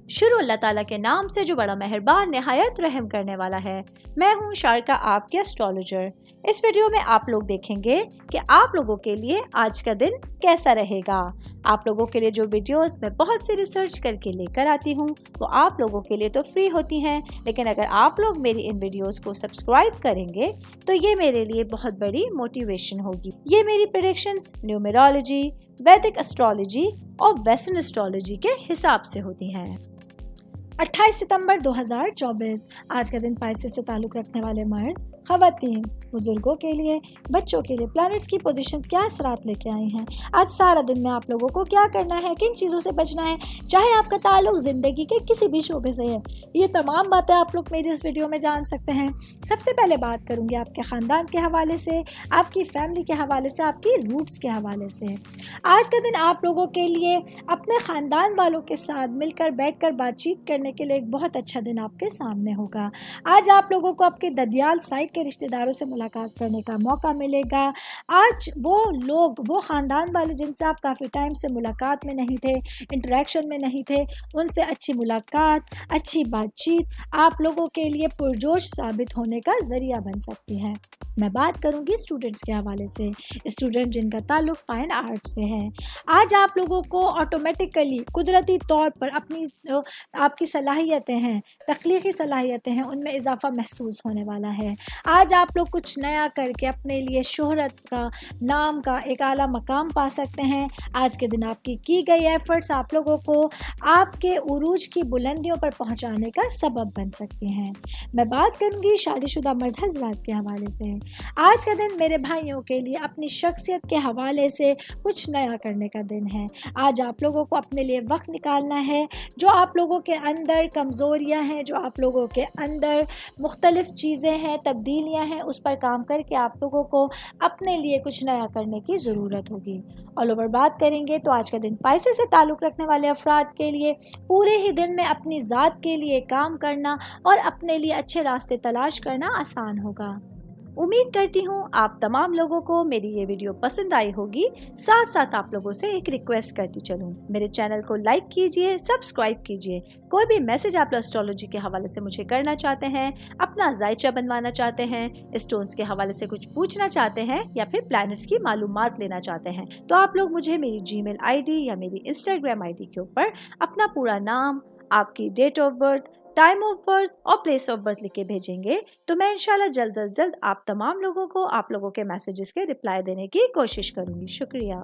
शुरू अल्लाह ताला के नाम से जो बड़ा मेहरबान नहायत रहम करने वाला है। मैं हूँ शारका, आपके एस्ट्रोलॉजर। इस वीडियो में आप लोग देखेंगे कि आप लोगों के लिए आज का दिन कैसा रहेगा। आप लोगों के लिए जो वीडियोस मैं बहुत सी रिसर्च करके लेकर आती हूँ वो आप लोगों के लिए तो फ्री होती हैं, लेकिन अगर आप लोग मेरी इन वीडियोस को सब्सक्राइब करेंगे तो ये मेरे लिए बहुत बड़ी मोटिवेशन होगी। ये मेरी प्रेडिक्शंस न्यूमेरोलॉजी, वैदिक एस्ट्रोलॉजी और वेस्टर्न एस्ट्रोलॉजी के हिसाब से होती हैं। 28 सितंबर 2024 आज का दिन पाइसेस से ताल्लुक़ रखने वाले मर्द, ख़वातीन, बुजुर्गों के लिए, बच्चों के लिए प्लैनेट्स की पोजीशंस क्या असरात लेके आई हैं। आज सारा दिन में आप लोगों को क्या करना है, किन चीज़ों से बचना है, चाहे आपका ताल्लुक ज़िंदगी के किसी भी शोबे से है, ये तमाम बातें आप लोग मेरी इस वीडियो में जान सकते हैं। सबसे पहले बात करूँगी आपके ख़ानदान के हवाले से, आपकी फैमिली के हवाले से, आपकी रूट्स के हवाले से। आज का दिन आप लोगों के लिए अपने ख़ानदान वालों के साथ मिलकर बैठकर बातचीत करने के लिए एक बहुत अच्छा दिन आपके सामने होगा। आज आप लोगों को आपके ददियाल साइड के रिश्तेदारों से मुलाकात करने का मौका मिलेगा। आज वो लोग, वो ख़ानदान वाले जिनसे आप काफ़ी टाइम से मुलाकात में नहीं थे, इंटरेक्शन में नहीं थे, उनसे अच्छी मुलाकात, अच्छी बातचीत आप लोगों के लिए पुरजोश साबित होने का ज़रिया बन सकती है। मैं बात करूंगी स्टूडेंट्स के हवाले से, स्टूडेंट जिनका ताल्लुक फाइन आर्ट से है। आज आप लोगों को ऑटोमेटिकली कुदरती तौर पर अपनी आपकी सलाहियतें हैं, तख्लीकी सलाहियतें हैं, उनमें इजाफा महसूस होने वाला है। आज आप लोग कुछ नया करके अपने लिए शोहरत का, नाम का एक आला मकाम पा सकते हैं। आज के दिन आपकी की गई एफर्ट्स आप लोगों को आपके उरूज की बुलंदियों पर पहुंचाने का सबब बन सकती हैं। मैं बात करूंगी शादीशुदा मर्द हज़रात के हवाले से। आज का दिन मेरे भाइयों के लिए अपनी शख्सियत के हवाले से कुछ नया करने का दिन है। आज आप लोगों को अपने लिए वक्त निकालना है। जो आप लोगों के अंदर कमज़ोरियां हैं, जो आप लोगों के अंदर मुख्तलिफ चीज़ें हैं, तब्दीलियां हैं, उस पर काम करके आप लोगों को अपने लिए कुछ नया करने की ज़रूरत होगी। ऑल ओवर बात करेंगे तो आज का दिन पाइसेस से ताल्लुक़ रखने वाले अफराद के लिए पूरे ही दिन में अपनी ज़ात के लिए काम करना और अपने लिए अच्छे रास्ते तलाश करना आसान होगा। उम्मीद करती हूँ आप तमाम लोगों को मेरी ये वीडियो पसंद आई होगी। साथ साथ आप लोगों से एक रिक्वेस्ट करती चलूँ, मेरे चैनल को लाइक कीजिए, सब्सक्राइब कीजिए। कोई भी मैसेज आप एस्ट्रोलॉजी के हवाले से मुझे करना चाहते हैं, अपना जायचा बनवाना चाहते हैं, स्टोन्स के हवाले से कुछ पूछना चाहते हैं या फिर प्लैनेट्स की मालूमात लेना चाहते हैं, तो आप लोग मुझे मेरी जीमेल आईडी या मेरी इंस्टाग्राम आईडी के ऊपर अपना पूरा नाम, आपकी date of birth, time of birth और प्लेस ऑफ बर्थ लिख के भेजेंगे तो मैं इंशाल्लाह जल्द अज जल्द आप तमाम लोगों को आप लोगों के मैसेजेस के रिप्लाई देने की कोशिश करूंगी। शुक्रिया।